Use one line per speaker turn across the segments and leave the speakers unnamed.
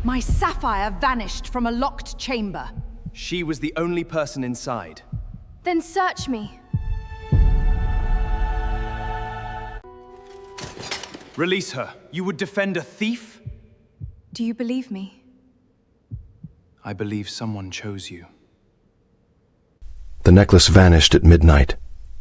My sapphire vanished from a locked chamber.
She was the only person inside.
Then search me.
Release her. You would defend a thief?
Do you believe me?
I believe someone chose you.
The necklace vanished at midnight,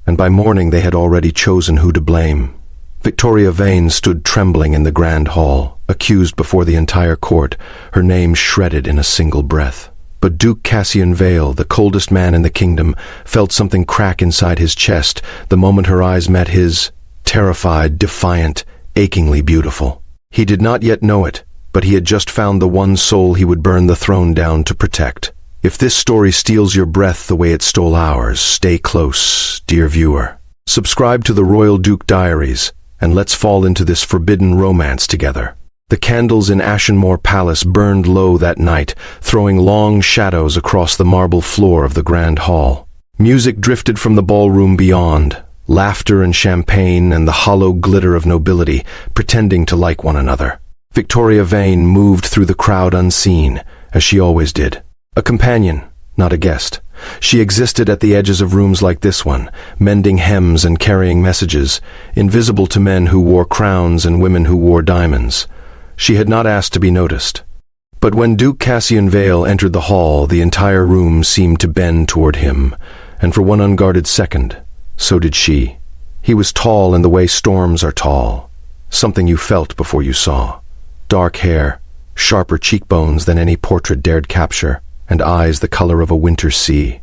and by morning they had already chosen who to blame. Victoria Vane stood trembling in the grand hall, accused before the entire court, her name shredded in a single breath. But Duke Cassian Vale, the coldest man in the kingdom, felt something crack inside his chest the moment her eyes met his, terrified, defiant, achingly beautiful. He did not yet know it, but he had just found the one soul he would burn the throne down to protect. If this story steals your breath the way it stole ours, stay close, dear viewer. Subscribe to the Royal Duke Diaries, and let's fall into this forbidden romance together. The candles in Ashenmoor Palace burned low that night, throwing long shadows across the marble floor of the grand hall. Music drifted from the ballroom beyond, laughter and champagne and the hollow glitter of nobility, pretending to like one another. Victoria Vane moved through the crowd unseen, as she always did. A companion, not a guest. She existed at the edges of rooms like this one, mending hems and carrying messages, invisible to men who wore crowns and women who wore diamonds. She had not asked to be noticed. But when Duke Cassian Vale entered the hall, the entire room seemed to bend toward him, and for one unguarded second, so did she. He was tall in the way storms are tall, something you felt before you saw. Dark hair, sharper cheekbones than any portrait dared capture, and eyes the color of a winter sea.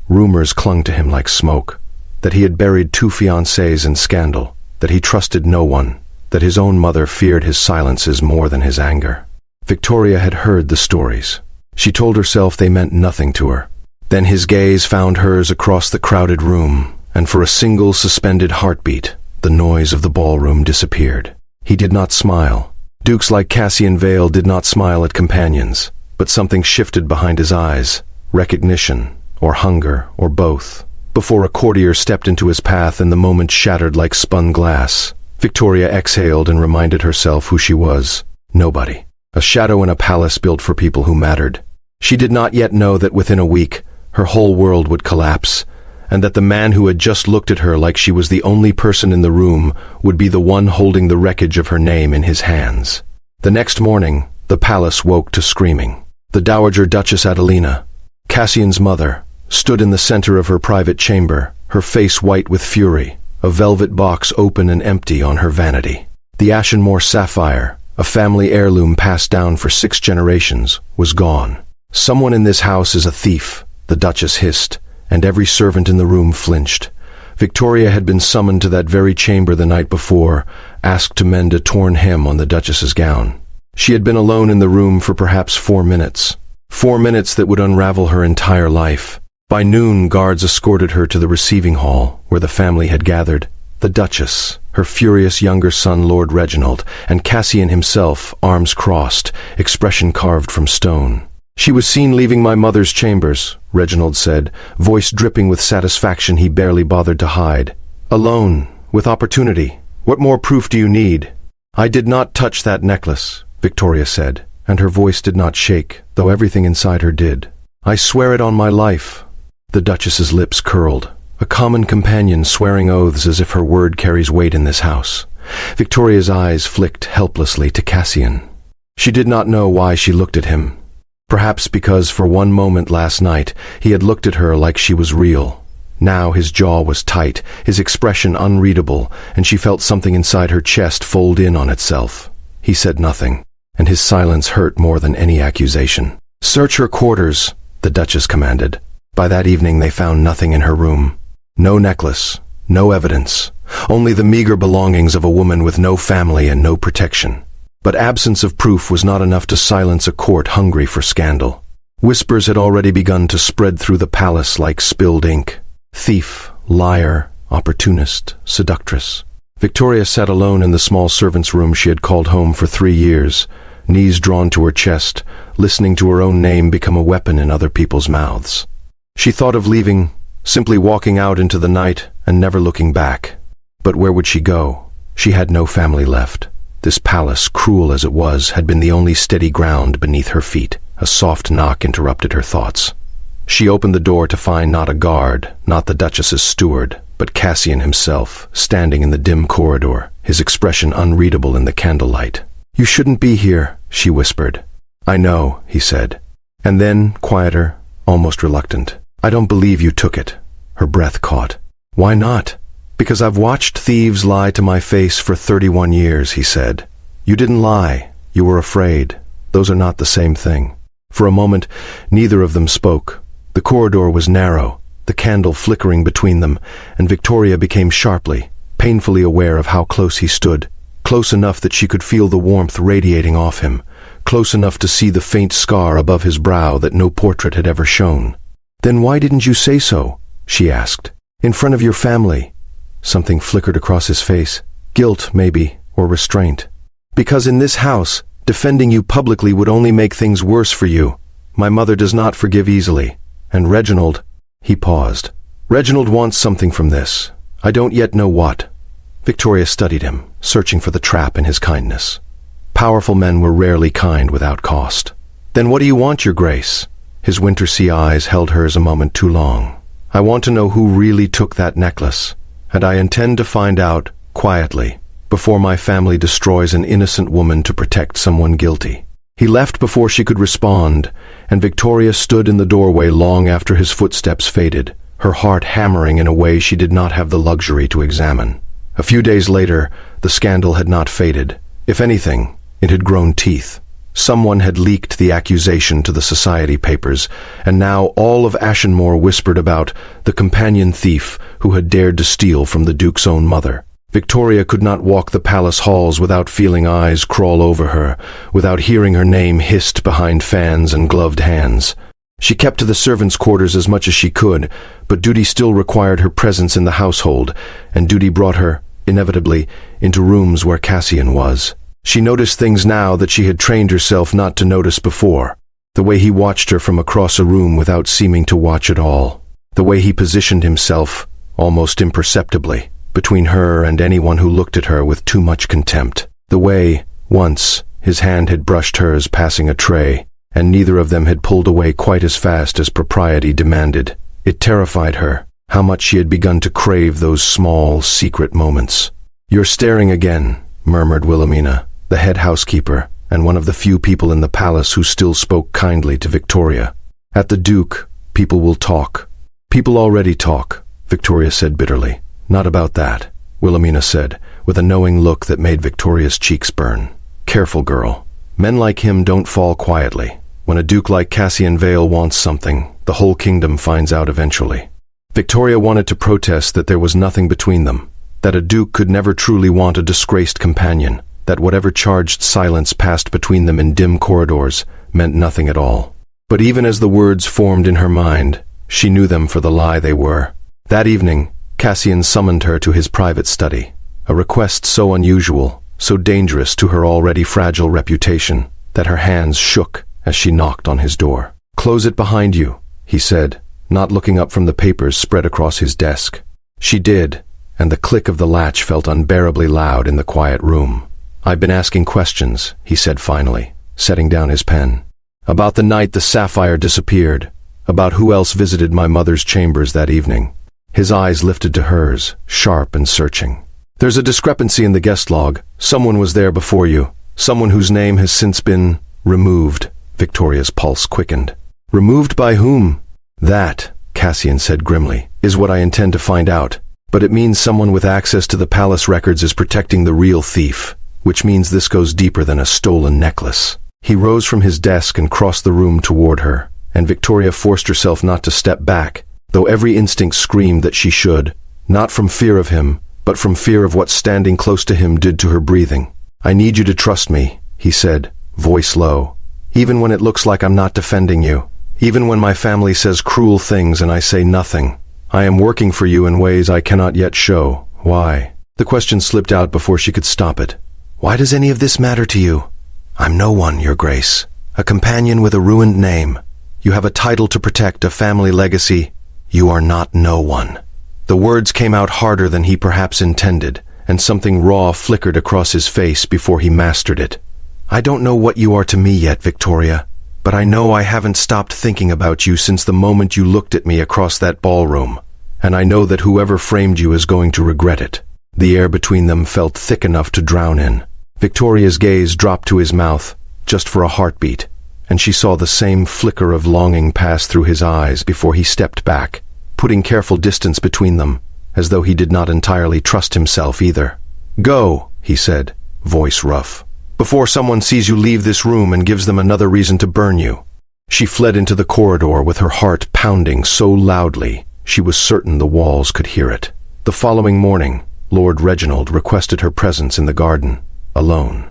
Rumors clung to him like smoke, that he had buried 2 fiancées in scandal, that he trusted no one, that his own mother feared his silences more than his anger. Victoria had heard the stories. She told herself they meant nothing to her. Then his gaze found hers across the crowded room, and for a single suspended heartbeat, the noise of the ballroom disappeared. He did not smile. Dukes like Cassian Vale did not smile at companions, but something shifted behind his eyes, recognition, or hunger, or both, before a courtier stepped into his path and the moment shattered like spun glass. Victoria exhaled and reminded herself who she was. Nobody. A shadow in a palace built for people who mattered. She did not yet know that within a week, her whole world would collapse, and that the man who had just looked at her like she was the only person in the room would be the one holding the wreckage of her name in his hands. The next morning, the palace woke to screaming. The Dowager Duchess Adelina, Cassian's mother, stood in the center of her private chamber, her face white with fury, a velvet box open and empty on her vanity. The Ashenmoor sapphire, a family heirloom passed down for 6 generations, was gone. Someone in this house is a thief, the Duchess hissed, and every servant in the room flinched. Victoria had been summoned to that very chamber the night before, asked to mend a torn hem on the Duchess's gown. She had been alone in the room for perhaps 4 minutes. 4 minutes that would unravel her entire life. By noon, guards escorted her to the receiving hall, where the family had gathered. The Duchess, her furious younger son Lord Reginald, and Cassian himself, arms crossed, expression carved from stone. "She was seen leaving my mother's chambers," Reginald said, voice dripping with satisfaction he barely bothered to hide. "Alone, with opportunity. What more proof do you need?" "I did not touch that necklace," Victoria said, and her voice did not shake, though everything inside her did. "I swear it on my life." The Duchess's lips curled, a common companion swearing oaths as if her word carries weight in this house. Victoria's eyes flicked helplessly to Cassian. She did not know why she looked at him. Perhaps because for one moment last night he had looked at her like she was real. Now his jaw was tight, his expression unreadable, and she felt something inside her chest fold in on itself. He said nothing, and his silence hurt more than any accusation. "Search her quarters," the Duchess commanded. By that evening they found nothing in her room. No necklace, no evidence, only the meager belongings of a woman with no family and no protection. But absence of proof was not enough to silence a court hungry for scandal. Whispers had already begun to spread through the palace like spilled ink. Thief, liar, opportunist, seductress. Victoria sat alone in the small servants' room she had called home for 3 years, knees drawn to her chest, listening to her own name become a weapon in other people's mouths. She thought of leaving, simply walking out into the night and never looking back. But where would she go? She had no family left. This palace, cruel as it was, had been the only steady ground beneath her feet. A soft knock interrupted her thoughts. She opened the door to find not a guard, not the Duchess's steward, but Cassian himself, standing in the dim corridor, his expression unreadable in the candlelight. "You shouldn't be here," she whispered. "I know," he said. And then, quieter, almost reluctant, "I don't believe you took it." Her breath caught. "Why not?" "Because I've watched thieves lie to my face for 31 years, he said. "You didn't lie. You were afraid. Those are not the same thing." For a moment, neither of them spoke. The corridor was narrow, the candle flickering between them, and Victoria became sharply, painfully aware of how close he stood, close enough that she could feel the warmth radiating off him, close enough to see the faint scar above his brow that no portrait had ever shown. "Then why didn't you say so?" she asked. "In front of your family." Something flickered across his face. Guilt, maybe, or restraint. "Because in this house, defending you publicly would only make things worse for you. My mother does not forgive easily. And Reginald—" He paused. "Reginald wants something from this. I don't yet know what." Victoria studied him, searching for the trap in his kindness. Powerful men were rarely kind without cost. "Then what do you want, Your Grace?" His winter sea eyes held hers a moment too long. "I want to know who really took that necklace, and I intend to find out, quietly, before my family destroys an innocent woman to protect someone guilty." He left before she could respond, and Victoria stood in the doorway long after his footsteps faded, her heart hammering in a way she did not have the luxury to examine. A few days later, the scandal had not faded. If anything, it had grown teeth. Someone had leaked the accusation to the society papers, and now all of Ashenmoor whispered about the companion thief who had dared to steal from the Duke's own mother. Victoria could not walk the palace halls without feeling eyes crawl over her, without hearing her name hissed behind fans and gloved hands. She kept to the servants' quarters as much as she could, but duty still required her presence in the household, and duty brought her, inevitably, into rooms where Cassian was. She noticed things now that she had trained herself not to notice before. The way he watched her from across a room without seeming to watch at all. The way he positioned himself, almost imperceptibly, between her and anyone who looked at her with too much contempt. The way, once, his hand had brushed hers passing a tray, and neither of them had pulled away quite as fast as propriety demanded. It terrified her, how much she had begun to crave those small, secret moments. "You're staring again," murmured Wilhelmina, the head housekeeper, and one of the few people in the palace who still spoke kindly to Victoria. "At the Duke, people will talk." "People already talk," Victoria said bitterly. "Not about that," Wilhelmina said, with a knowing look that made Victoria's cheeks burn. "Careful, girl. Men like him don't fall quietly. When a duke like Cassian Vale wants something, the whole kingdom finds out eventually." Victoria wanted to protest that there was nothing between them, that a duke could never truly want a disgraced companion, that whatever charged silence passed between them in dim corridors meant nothing at all. But even as the words formed in her mind, she knew them for the lie they were. That evening, Cassian summoned her to his private study, a request so unusual, so dangerous to her already fragile reputation, that her hands shook as she knocked on his door. "Close it behind you," he said, not looking up from the papers spread across his desk. She did, and the click of the latch felt unbearably loud in the quiet room. "I've been asking questions," he said finally, setting down his pen. "About the night the sapphire disappeared, about who else visited my mother's chambers that evening." His eyes lifted to hers, sharp and searching. "There's a discrepancy in the guest log. Someone was there before you. Someone whose name has since been removed." Victoria's pulse quickened. "Removed by whom?" "That," Cassian said grimly, "is what I intend to find out. But it means someone with access to the palace records is protecting the real thief, which means this goes deeper than a stolen necklace." He rose from his desk and crossed the room toward her, and Victoria forced herself not to step back, though every instinct screamed that she should, not from fear of him, but from fear of what standing close to him did to her breathing. "I need you to trust me," he said, voice low. "Even when it looks like I'm not defending you. Even when my family says cruel things and I say nothing. I am working for you in ways I cannot yet show. Why?" The question slipped out before she could stop it. "Why does any of this matter to you?" "I'm no one, Your Grace. A companion with a ruined name. You have a title to protect, a family legacy. You are not no one." The words came out harder than he perhaps intended, and something raw flickered across his face before he mastered it. "I don't know what you are to me yet, Victoria, but I know I haven't stopped thinking about you since the moment you looked at me across that ballroom, and I know that whoever framed you is going to regret it." The air between them felt thick enough to drown in. Victoria's gaze dropped to his mouth, just for a heartbeat, and she saw the same flicker of longing pass through his eyes before he stepped back, putting careful distance between them, as though he did not entirely trust himself either. "Go," he said, voice rough, "before someone sees you leave this room and gives them another reason to burn you." She fled into the corridor with her heart pounding so loudly she was certain the walls could hear it. The following morning, Lord Reginald requested her presence in the garden, alone.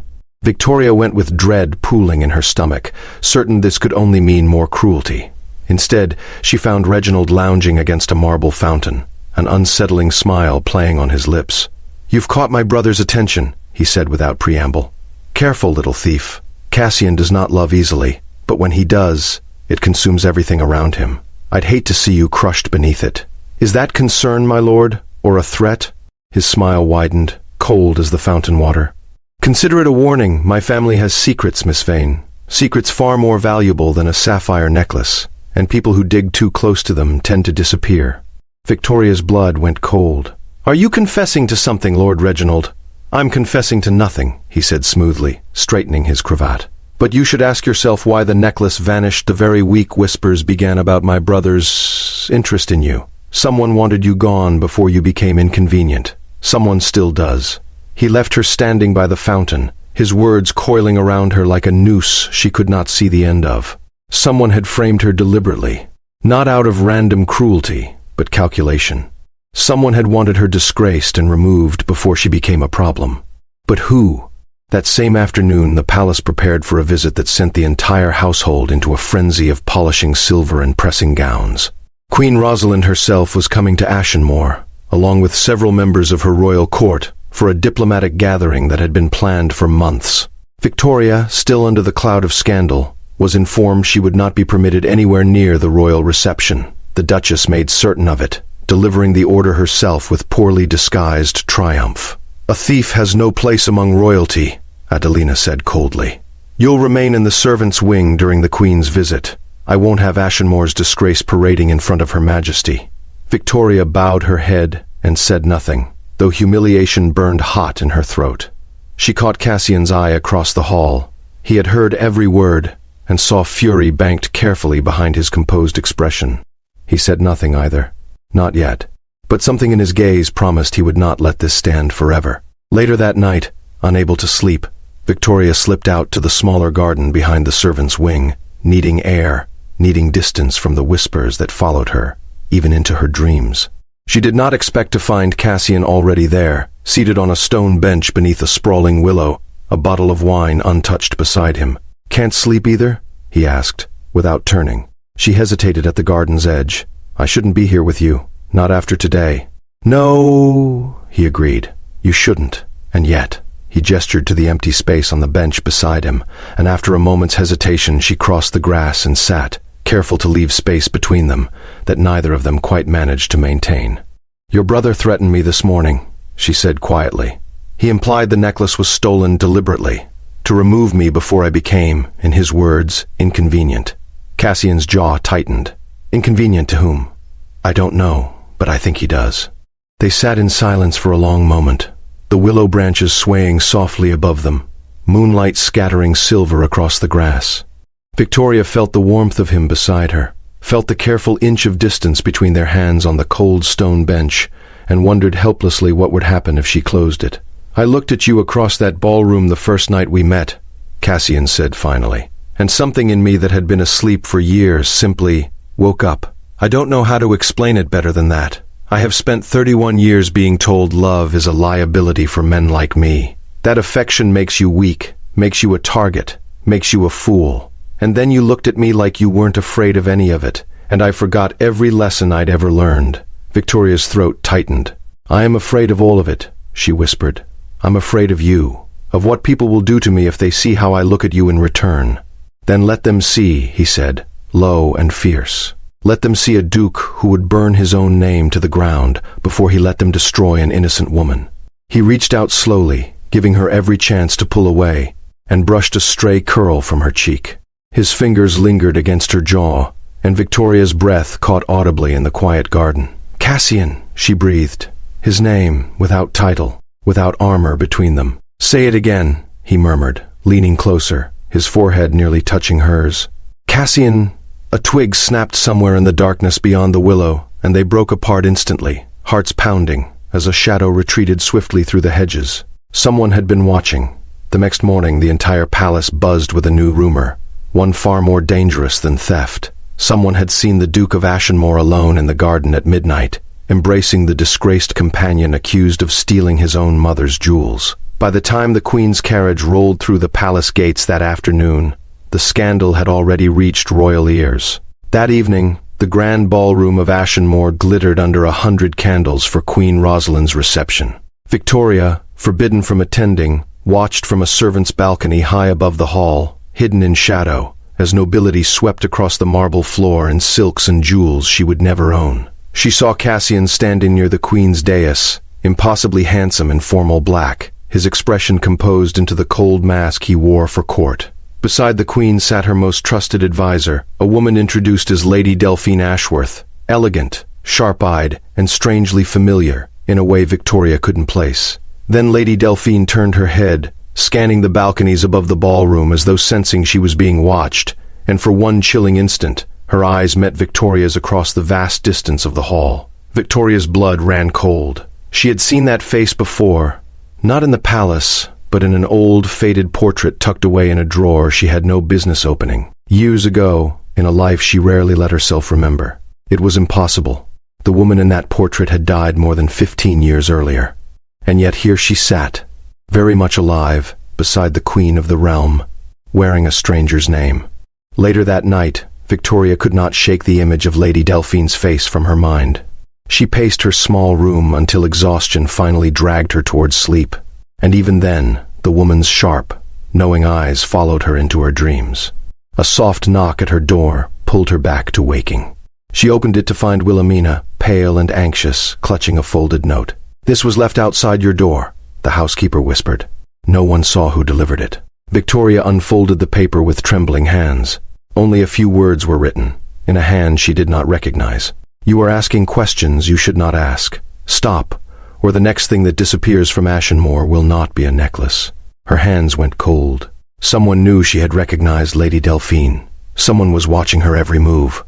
Victoria went with dread pooling in her stomach, certain this could only mean more cruelty. Instead, she found Reginald lounging against a marble fountain, an unsettling smile playing on his lips. "You've caught my brother's attention," he said without preamble. "Careful, little thief. Cassian does not love easily, but when he does, it consumes everything around him. I'd hate to see you crushed beneath it. Is that concern, my lord, or a threat?" His smile widened, cold as the fountain water. "Consider it a warning. My family has secrets, Miss Vane. Secrets far more valuable than a sapphire necklace, and people who dig too close to them tend to disappear." Victoria's blood went cold. "Are you confessing to something, Lord Reginald?" "I'm confessing to nothing," he said smoothly, straightening his cravat. "But you should ask yourself why the necklace vanished the very week whispers began about my brother's interest in you. Someone wanted you gone before you became inconvenient. Someone still does." He left her standing by the fountain, his words coiling around her like a noose she could not see the end of. Someone had framed her deliberately, not out of random cruelty, but calculation. Someone had wanted her disgraced and removed before she became a problem. But who? That same afternoon, the palace prepared for a visit that sent the entire household into a frenzy of polishing silver and pressing gowns. Queen Rosalind herself was coming to Ashenmoor, along with several members of her royal court, for a diplomatic gathering that had been planned for months. Victoria, still under the cloud of scandal, was informed she would not be permitted anywhere near the royal reception. The Duchess made certain of it, delivering the order herself with poorly disguised triumph. "A thief has no place among royalty," Adelina said coldly. "You'll remain in the servants' wing during the Queen's visit. I won't have Ashenmoor's disgrace parading in front of Her Majesty." Victoria bowed her head and said nothing, though humiliation burned hot in her throat. She caught Cassian's eye across the hall. He had heard every word, and saw fury banked carefully behind his composed expression. He said nothing either. Not yet. But something in his gaze promised he would not let this stand forever. Later that night, unable to sleep, Victoria slipped out to the smaller garden behind the servants' wing, needing air, needing distance from the whispers that followed her, even into her dreams. She did not expect to find Cassian already there, seated on a stone bench beneath a sprawling willow, a bottle of wine untouched beside him. "Can't sleep either?" he asked, without turning. She hesitated at the garden's edge. "I shouldn't be here with you, not after today." "No," he agreed. "You shouldn't, and yet." He gestured to the empty space on the bench beside him, and after a moment's hesitation she crossed the grass and sat, careful to leave space between them that neither of them quite managed to maintain. "Your brother threatened me this morning," she said quietly. "He implied the necklace was stolen deliberately, to remove me before I became, in his words, inconvenient." Cassian's jaw tightened. "Inconvenient to whom?" "I don't know, but I think he does." They sat in silence for a long moment, the willow branches swaying softly above them, moonlight scattering silver across the grass. Victoria felt the warmth of him beside her, felt the careful inch of distance between their hands on the cold stone bench, and wondered helplessly what would happen if she closed it. "I looked at you across that ballroom the first night we met," Cassian said finally, "and something in me that had been asleep for years simply woke up. I don't know how to explain it better than that. I have spent 31 years being told love is a liability for men like me. That affection makes you weak, makes you a target, makes you a fool. And then you looked at me like you weren't afraid of any of it, and I forgot every lesson I'd ever learned." Victoria's throat tightened. "I am afraid of all of it," she whispered. "I'm afraid of you, of what people will do to me if they see how I look at you in return." "Then let them see," he said, low and fierce. "Let them see a duke who would burn his own name to the ground before he let them destroy an innocent woman." He reached out slowly, giving her every chance to pull away, and brushed a stray curl from her cheek. His fingers lingered against her jaw, and Victoria's breath caught audibly in the quiet garden. "Cassian," she breathed, his name without title, without armor between them. "Say it again," he murmured, leaning closer, his forehead nearly touching hers. "Cassian." A twig snapped somewhere in the darkness beyond the willow, and they broke apart instantly, hearts pounding, as a shadow retreated swiftly through the hedges. Someone had been watching. The next morning, the entire palace buzzed with a new rumor, one far more dangerous than theft. Someone had seen the Duke of Ashenmoor alone in the garden at midnight, embracing the disgraced companion accused of stealing his own mother's jewels. By the time the Queen's carriage rolled through the palace gates that afternoon, the scandal had already reached royal ears. That evening, the grand ballroom of Ashenmoor glittered under 100 candles for Queen Rosalind's reception. Victoria, forbidden from attending, watched from a servant's balcony high above the hall, hidden in shadow, as nobility swept across the marble floor in silks and jewels she would never own. She saw Cassian standing near the Queen's dais, impossibly handsome in formal black, his expression composed into the cold mask he wore for court. Beside the Queen sat her most trusted advisor, a woman introduced as Lady Delphine Ashworth, elegant, sharp-eyed, and strangely familiar, in a way Victoria couldn't place. Then Lady Delphine turned her head, scanning the balconies above the ballroom as though sensing she was being watched, and for one chilling instant, her eyes met Victoria's across the vast distance of the hall. Victoria's blood ran cold. She had seen that face before, not in the palace, but in an old, faded portrait tucked away in a drawer she had no business opening. Years ago, in a life she rarely let herself remember. It was impossible. The woman in that portrait had died more than 15 years earlier. And yet here she sat, very much alive, beside the Queen of the realm, wearing a stranger's name. Later that night, Victoria could not shake the image of Lady Delphine's face from her mind. She paced her small room until exhaustion finally dragged her towards sleep. And even then, the woman's sharp, knowing eyes followed her into her dreams. A soft knock at her door pulled her back to waking. She opened it to find Wilhelmina, pale and anxious, clutching a folded note. "This was left outside your door," the housekeeper whispered. No one saw who delivered it. Victoria unfolded the paper with trembling hands. Only a few words were written, in a hand she did not recognize. "You are asking questions you should not ask. Stop, or the next thing that disappears from Ashenmoor will not be a necklace." Her hands went cold. Someone knew she had recognized Lady Delphine. Someone was watching her every move.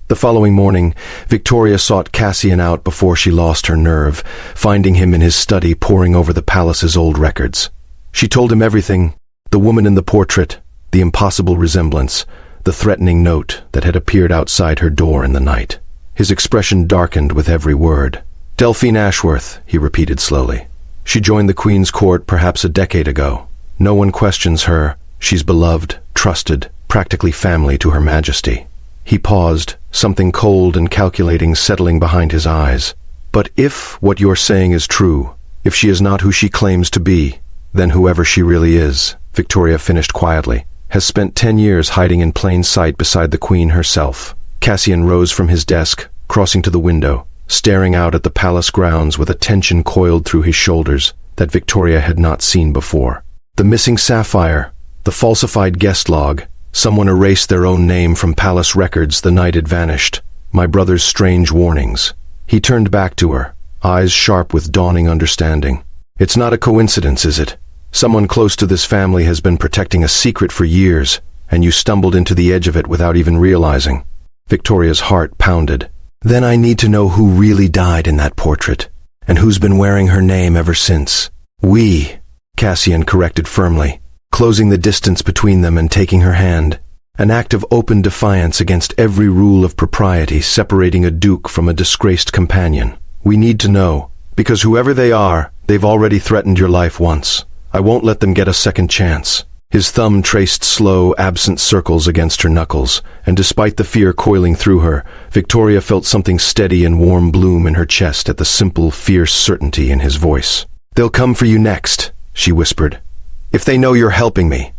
The following morning, Victoria sought Cassian out before she lost her nerve, finding him in his study poring over the palace's old records. She told him everything: the woman in the portrait, the impossible resemblance, the threatening note that had appeared outside her door in the night. His expression darkened with every word. "Delphine Ashworth," he repeated slowly. "She joined the Queen's court perhaps a decade ago. No one questions her. She's beloved, trusted, practically family to Her Majesty." He paused, something cold and calculating settling behind his eyes. "But if what you're saying is true, if she is not who she claims to be, then whoever she really is," Victoria finished quietly, "has spent 10 years hiding in plain sight beside the Queen herself." Cassian rose from his desk, crossing to the window, staring out at the palace grounds with a tension coiled through his shoulders that Victoria had not seen before. The missing sapphire, the falsified guest log, someone erased their own name from palace records the night it vanished. My brother's strange warnings. He turned back to her, eyes sharp with dawning understanding. "It's not a coincidence, is it? Someone close to this family has been protecting a secret for years, and you stumbled into the edge of it without even realizing." Victoria's heart pounded. "Then I need to know who really died in that portrait, and who's been wearing her name ever since." "We," Cassian corrected firmly, closing the distance between them and taking her hand, an act of open defiance against every rule of propriety separating a duke from a disgraced companion. "We need to know, because whoever they are, they've already threatened your life once. I won't let them get a second chance." His thumb traced slow, absent circles against her knuckles, and despite the fear coiling through her, Victoria felt something steady and warm bloom in her chest at the simple, fierce certainty in his voice. "They'll come for you next," she whispered. "If they know you're helping me."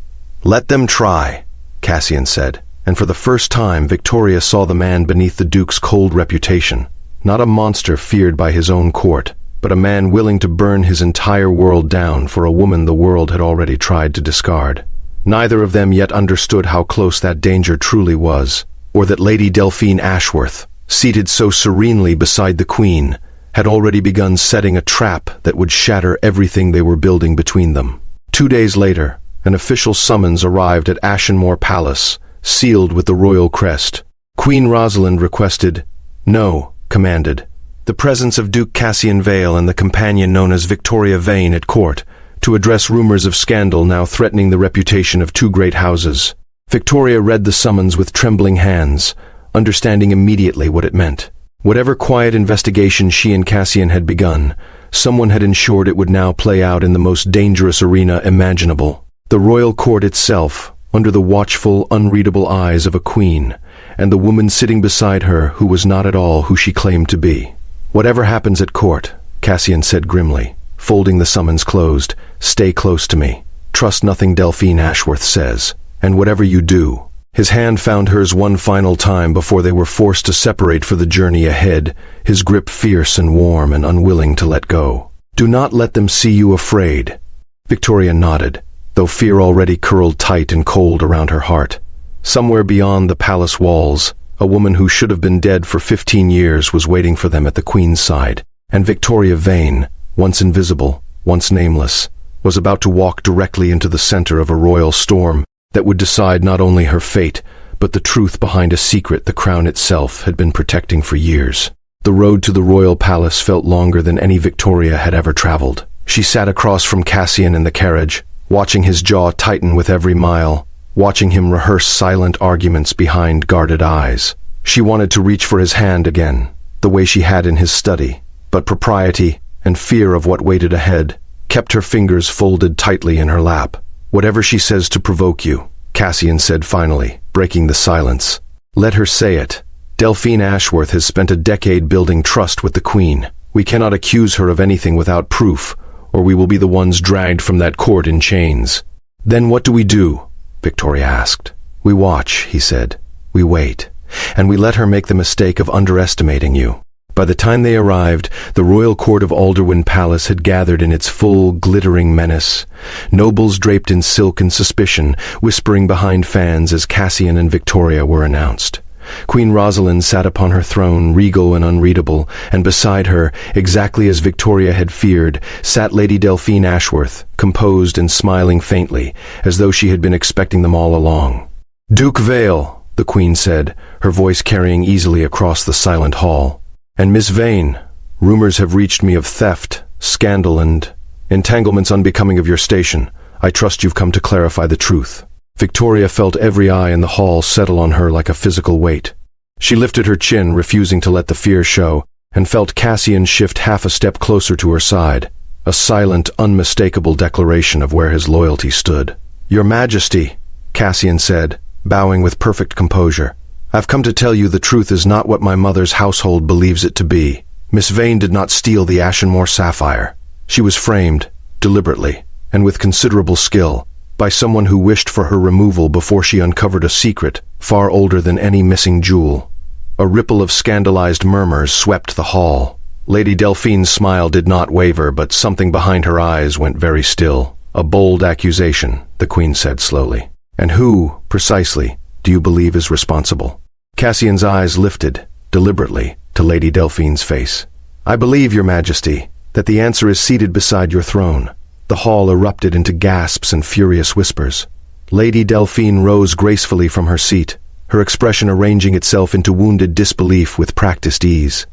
"Let them try," Cassian said, and for the first time Victoria saw the man beneath the Duke's cold reputation, not a monster feared by his own court, but a man willing to burn his entire world down for a woman the world had already tried to discard. Neither of them yet understood how close that danger truly was, or that Lady Delphine Ashworth, seated so serenely beside the Queen, had already begun setting a trap that would shatter everything they were building between them. 2 days later, an official summons arrived at Ashenmoor Palace, sealed with the royal crest. Queen Rosalind requested, no, commanded, the presence of Duke Cassian Vale and the companion known as Victoria Vane at court, to address rumors of scandal now threatening the reputation of two great houses. Victoria read the summons with trembling hands, understanding immediately what it meant. Whatever quiet investigation she and Cassian had begun, someone had ensured it would now play out in the most dangerous arena imaginable. The royal court itself, under the watchful, unreadable eyes of a queen, and the woman sitting beside her who was not at all who she claimed to be. Whatever happens at court, Cassian said grimly, folding the summons closed, stay close to me. Trust nothing Delphine Ashworth says, and whatever you do. His hand found hers one final time before they were forced to separate for the journey ahead, his grip fierce and warm and unwilling to let go. Do not let them see you afraid. Victoria nodded, though fear already curled tight and cold around her heart. Somewhere beyond the palace walls, a woman who should have been dead for 15 years was waiting for them at the Queen's side, and Victoria Vane, once invisible, once nameless, was about to walk directly into the center of a royal storm that would decide not only her fate, but the truth behind a secret the crown itself had been protecting for years. The road to the royal palace felt longer than any Victoria had ever traveled. She sat across from Cassian in the carriage, watching his jaw tighten with every mile, watching him rehearse silent arguments behind guarded eyes. She wanted to reach for his hand again, the way she had in his study, but propriety and fear of what waited ahead kept her fingers folded tightly in her lap. Whatever she says to provoke you, Cassian said finally, breaking the silence. Let her say it. Delphine Ashworth has spent a decade building trust with the Queen. We cannot accuse her of anything without proof, or we will be the ones dragged from that court in chains. Then what do we do? Victoria asked. We watch, he said. We wait. And we let her make the mistake of underestimating you. By the time they arrived, the royal court of Alderwyn Palace had gathered in its full, glittering menace. Nobles draped in silk and suspicion, whispering behind fans as Cassian and Victoria were announced. Queen Rosalind sat upon her throne, regal and unreadable, and beside her, exactly as Victoria had feared, sat Lady Delphine Ashworth, composed and smiling faintly, as though she had been expecting them all along. Duke Vale, the Queen said, her voice carrying easily across the silent hall. And Miss Vane, rumors have reached me of theft, scandal, and entanglements unbecoming of your station. I trust you've come to clarify the truth. Victoria felt every eye in the hall settle on her like a physical weight. She lifted her chin, refusing to let the fear show, and felt Cassian shift half a step closer to her side, a silent, unmistakable declaration of where his loyalty stood. Your Majesty, Cassian said, bowing with perfect composure. I've come to tell you the truth is not what my mother's household believes it to be. Miss Vane did not steal the Ashenmoor sapphire. She was framed, deliberately, and with considerable skill, by someone who wished for her removal before she uncovered a secret far older than any missing jewel. A ripple of scandalized murmurs swept the hall. Lady Delphine's smile did not waver, but something behind her eyes went very still. A bold accusation, the Queen said slowly. And who, precisely, do you believe is responsible? Cassian's eyes lifted, deliberately, to Lady Delphine's face. I believe, Your Majesty, that the answer is seated beside your throne. The hall erupted into gasps and furious whispers. Lady Delphine rose gracefully from her seat, her expression arranging itself into wounded disbelief with practiced ease.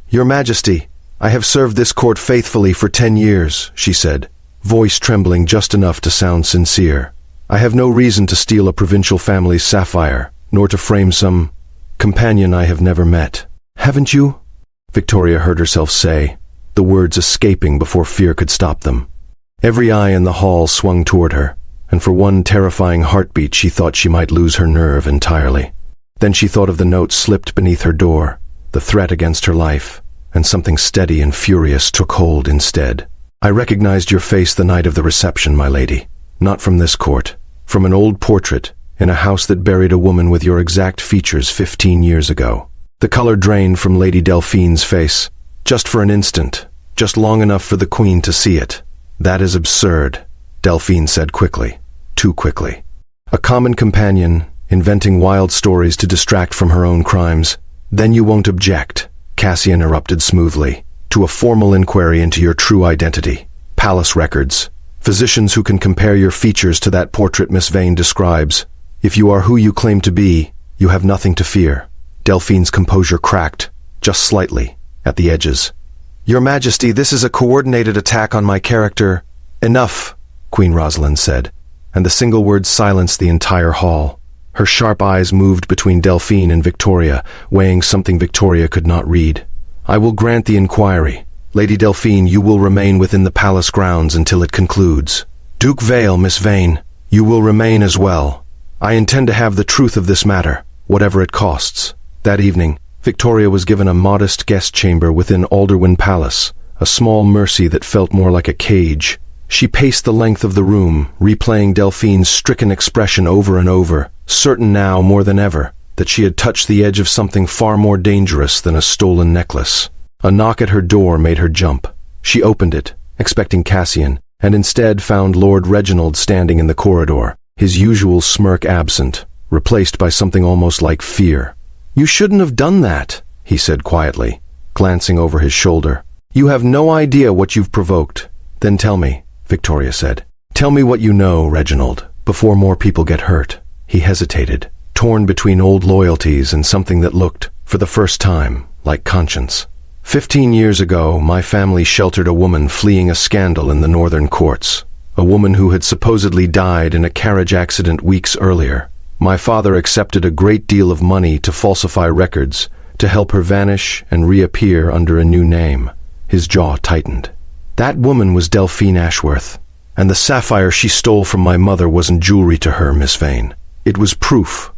Your Majesty, I have served this court faithfully for 10 years, she said, voice trembling just enough to sound sincere. I have no reason to steal a provincial family's sapphire, nor to frame some companion I have never met. Haven't you? Victoria heard herself say, the words escaping before fear could stop them. Every eye in the hall swung toward her, and for one terrifying heartbeat she thought she might lose her nerve entirely. Then she thought of the note slipped beneath her door, the threat against her life, and something steady and furious took hold instead. I recognized your face the night of the reception, my lady. Not from this court, from an old portrait in a house that buried a woman with your exact features 15 years ago. The color drained from Lady Delphine's face, just for an instant, just long enough for the Queen to see it. That is absurd, Delphine said quickly, too quickly. A common companion, inventing wild stories to distract from her own crimes. Then you won't object, Cassian erupted smoothly, to a formal inquiry into your true identity. Palace records. Physicians who can compare your features to that portrait Miss Vane describes. If you are who you claim to be, you have nothing to fear. Delphine's composure cracked, just slightly, at the edges. Your Majesty, this is a coordinated attack on my character. Enough, Queen Rosalind said, and the single word silenced the entire hall. Her sharp eyes moved between Delphine and Victoria, weighing something Victoria could not read. I will grant the inquiry. Lady Delphine, you will remain within the palace grounds until it concludes. Duke Vale, Miss Vane, you will remain as well. I intend to have the truth of this matter, whatever it costs. That evening, Victoria was given a modest guest chamber within Alderwyn Palace, a small mercy that felt more like a cage. She paced the length of the room, replaying Delphine's stricken expression over and over, certain now more than ever that she had touched the edge of something far more dangerous than a stolen necklace. A knock at her door made her jump. She opened it, expecting Cassian, and instead found Lord Reginald standing in the corridor, his usual smirk absent, replaced by something almost like fear. You shouldn't have done that, he said quietly, glancing over his shoulder. You have no idea what you've provoked. Then tell me, Victoria said. Tell me what you know, Reginald, before more people get hurt. He hesitated, torn between old loyalties and something that looked, for the first time, like conscience. 15 years ago, my family sheltered a woman fleeing a scandal in the northern courts. A woman who had supposedly died in a carriage accident weeks earlier. My father accepted a great deal of money to falsify records, to help her vanish and reappear under a new name. His jaw tightened. That woman was Delphine Ashworth, and the sapphire she stole from my mother wasn't jewelry to her, Miss Vane. It was proof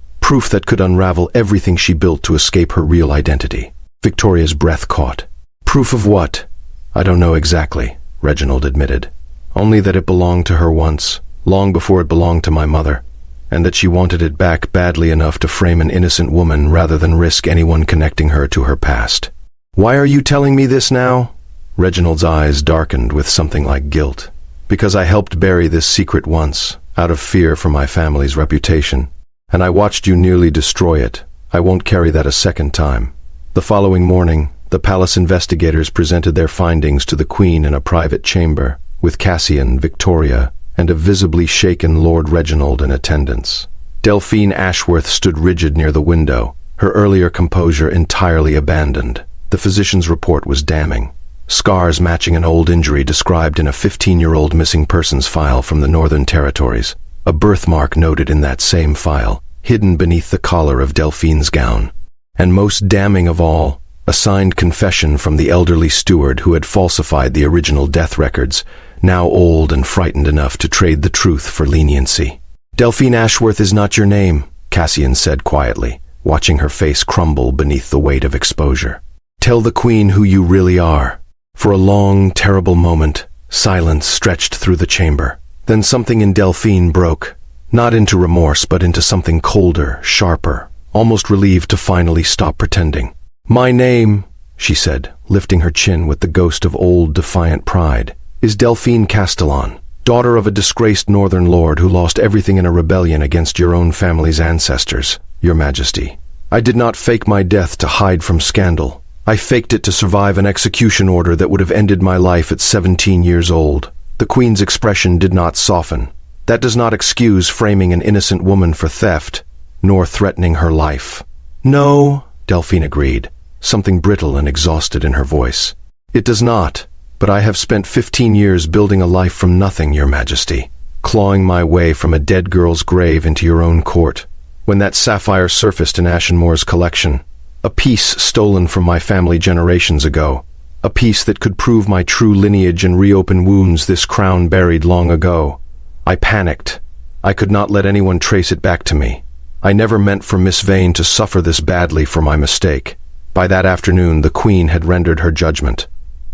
that could unravel everything she built to escape her real identity. Victoria's breath caught. Proof of what? I don't know exactly, Reginald admitted. Only that it belonged to her once, long before it belonged to my mother, and that she wanted it back badly enough to frame an innocent woman rather than risk anyone connecting her to her past. Why are you telling me this now? Reginald's eyes darkened with something like guilt. Because I helped bury this secret once, out of fear for my family's reputation, and I watched you nearly destroy it. I won't carry that a second time. The following morning, the palace investigators presented their findings to the Queen in a private chamber, with Cassian, Victoria, and a visibly shaken Lord Reginald in attendance. Delphine Ashworth stood rigid near the window, her earlier composure entirely abandoned. The physician's report was damning. Scars matching an old injury described in a 15-year-old missing persons file from the Northern Territories. A birthmark noted in that same file, hidden beneath the collar of Delphine's gown. And most damning of all, a signed confession from the elderly steward who had falsified the original death records, now old and frightened enough to trade the truth for leniency. Delphine Ashworth is not your name, Cassian said quietly, watching her face crumble beneath the weight of exposure. Tell the Queen who you really are. For a long, terrible moment, silence stretched through the chamber. Then something in Delphine broke, not into remorse but into something colder, sharper, almost relieved to finally stop pretending. My name, she said, lifting her chin with the ghost of old, defiant pride, is Delphine Castellan, daughter of a disgraced northern lord who lost everything in a rebellion against your own family's ancestors, Your Majesty. I did not fake my death to hide from scandal. I faked it to survive an execution order that would have ended my life at 17 years old. The Queen's expression did not soften. That does not excuse framing an innocent woman for theft, nor threatening her life. No, Delphine agreed, something brittle and exhausted in her voice. It does not, but I have spent 15 years building a life from nothing, Your Majesty, clawing my way from a dead girl's grave into your own court. When that sapphire surfaced in Ashenmoor's collection, a piece stolen from my family generations ago, a piece that could prove my true lineage and reopen wounds this crown buried long ago. I panicked. I could not let anyone trace it back to me. I never meant for Miss Vane to suffer this badly for my mistake. By that afternoon, the Queen had rendered her judgment.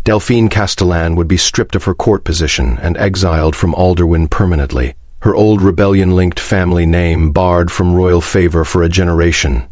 Delphine Castellan would be stripped of her court position and exiled from Alderwyn permanently, her old rebellion-linked family name barred from royal favor for a generation.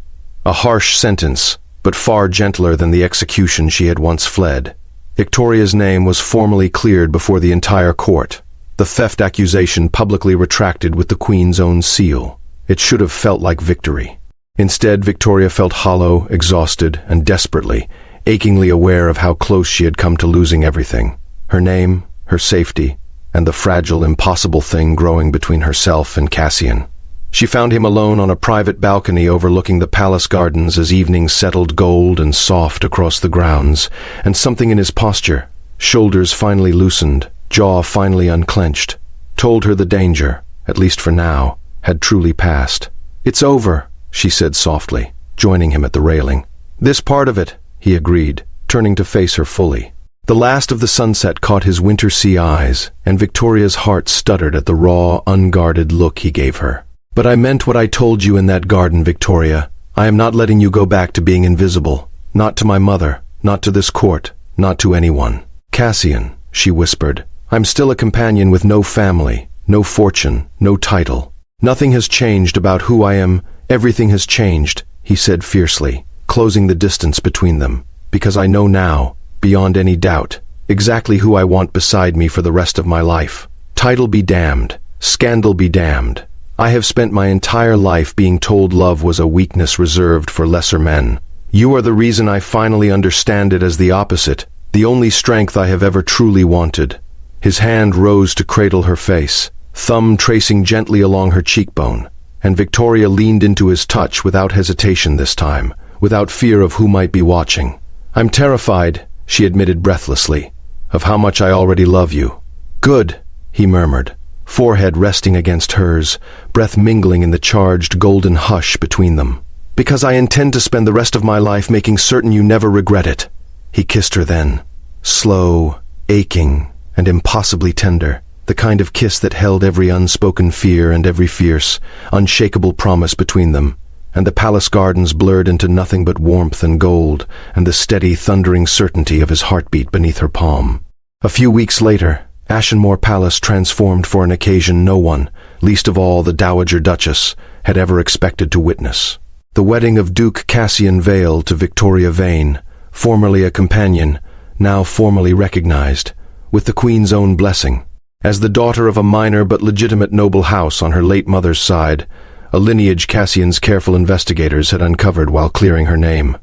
A harsh sentence, but far gentler than the execution she had once fled. Victoria's name was formally cleared before the entire court. The theft accusation publicly retracted with the Queen's own seal. It should have felt like victory. Instead, Victoria felt hollow, exhausted, and desperately, achingly aware of how close she had come to losing everything. Her name, her safety, and the fragile, impossible thing growing between herself and Cassian. She found him alone on a private balcony overlooking the palace gardens as evening settled gold and soft across the grounds, and something in his posture, shoulders finally loosened, jaw finally unclenched, told her the danger, at least for now, had truly passed. "It's over," she said softly, joining him at the railing. "This part of it," he agreed, turning to face her fully. The last of the sunset caught his winter sea eyes, and Victoria's heart stuttered at the raw, unguarded look he gave her. "But I meant what I told you in that garden, Victoria. I am not letting you go back to being invisible. Not to my mother, not to this court, not to anyone." "Cassian," she whispered, "I'm still a companion with no family, no fortune, no title. Nothing has changed about who I am. Everything has changed," he said fiercely, closing the distance between them. "Because I know now, beyond any doubt, exactly who I want beside me for the rest of my life. Title be damned. Scandal be damned. I have spent my entire life being told love was a weakness reserved for lesser men. You are the reason I finally understand it as the opposite, the only strength I have ever truly wanted." His hand rose to cradle her face, thumb tracing gently along her cheekbone, and Victoria leaned into his touch without hesitation this time, without fear of who might be watching. "I'm terrified," she admitted breathlessly, "of how much I already love you." "Good," he murmured, forehead resting against hers, breath mingling in the charged golden hush between them. "Because I intend to spend the rest of my life making certain you never regret it." He kissed her then, slow, aching, and impossibly tender, the kind of kiss that held every unspoken fear and every fierce, unshakable promise between them, and the palace gardens blurred into nothing but warmth and gold, and the steady, thundering certainty of his heartbeat beneath her palm. A few weeks later, Ashenmoor Palace transformed for an occasion no one, least of all the Dowager Duchess, had ever expected to witness. The wedding of Duke Cassian Vale to Victoria Vane, formerly a companion, now formally recognized, with the Queen's own blessing. As the daughter of a minor but legitimate noble house on her late mother's side, a lineage Cassian's careful investigators had uncovered while clearing her name.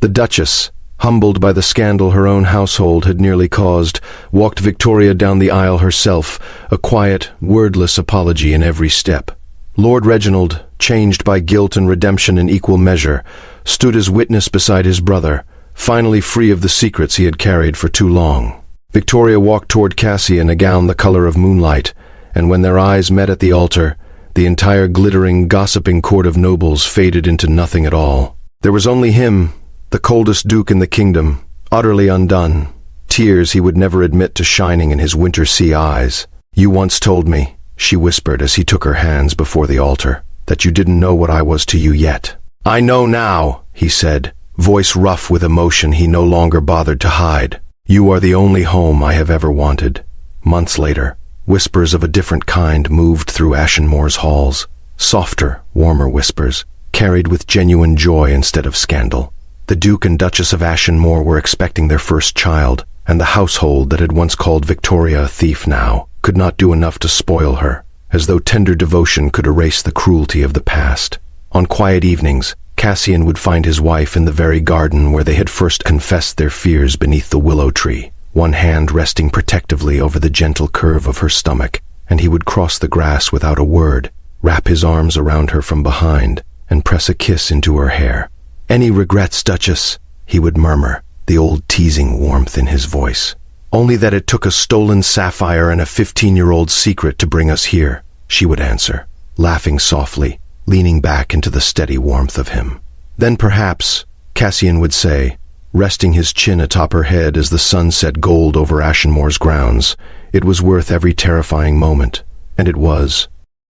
The Duchess, humbled by the scandal her own household had nearly caused, walked Victoria down the aisle herself, a quiet, wordless apology in every step. Lord Reginald, changed by guilt and redemption in equal measure, stood as witness beside his brother, finally free of the secrets he had carried for too long. Victoria walked toward Cassian, a gown the color of moonlight, and when their eyes met at the altar, the entire glittering, gossiping court of nobles faded into nothing at all. There was only him, the coldest duke in the kingdom, utterly undone, tears he would never admit to shining in his winter sea eyes. "You once told me," she whispered as he took her hands before the altar, "that you didn't know what I was to you yet." "I know now," he said, voice rough with emotion he no longer bothered to hide. "You are the only home I have ever wanted." Months later, whispers of a different kind moved through Ashenmoor's halls, softer, warmer whispers, carried with genuine joy instead of scandal. The Duke and Duchess of Ashenmoor were expecting their first child, and the household that had once called Victoria a thief now could not do enough to spoil her, as though tender devotion could erase the cruelty of the past. On quiet evenings, Cassian would find his wife in the very garden where they had first confessed their fears beneath the willow tree, one hand resting protectively over the gentle curve of her stomach, and he would cross the grass without a word, wrap his arms around her from behind, and press a kiss into her hair. "Any regrets, Duchess?" he would murmur, the old teasing warmth in his voice. "Only that it took a stolen sapphire and a 15-year-old secret to bring us here," she would answer, laughing softly, leaning back into the steady warmth of him. "Then perhaps," Cassian would say, resting his chin atop her head as the sun set gold over Ashenmoor's grounds, "it was worth every terrifying moment." And it was.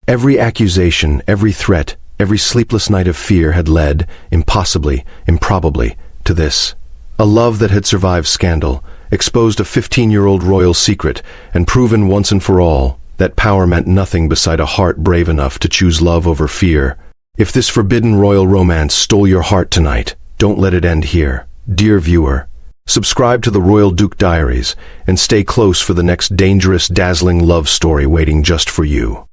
Every accusation, every threat, every sleepless night of fear had led, impossibly, improbably, to this. A love that had survived scandal, exposed a 15-year-old royal secret, and proven once and for all that power meant nothing beside a heart brave enough to choose love over fear. If this forbidden royal romance stole your heart tonight, don't let it end here. Dear viewer, Subscribe to the Royal Duke Diaries and stay close for the next dangerous, dazzling love story waiting just for you.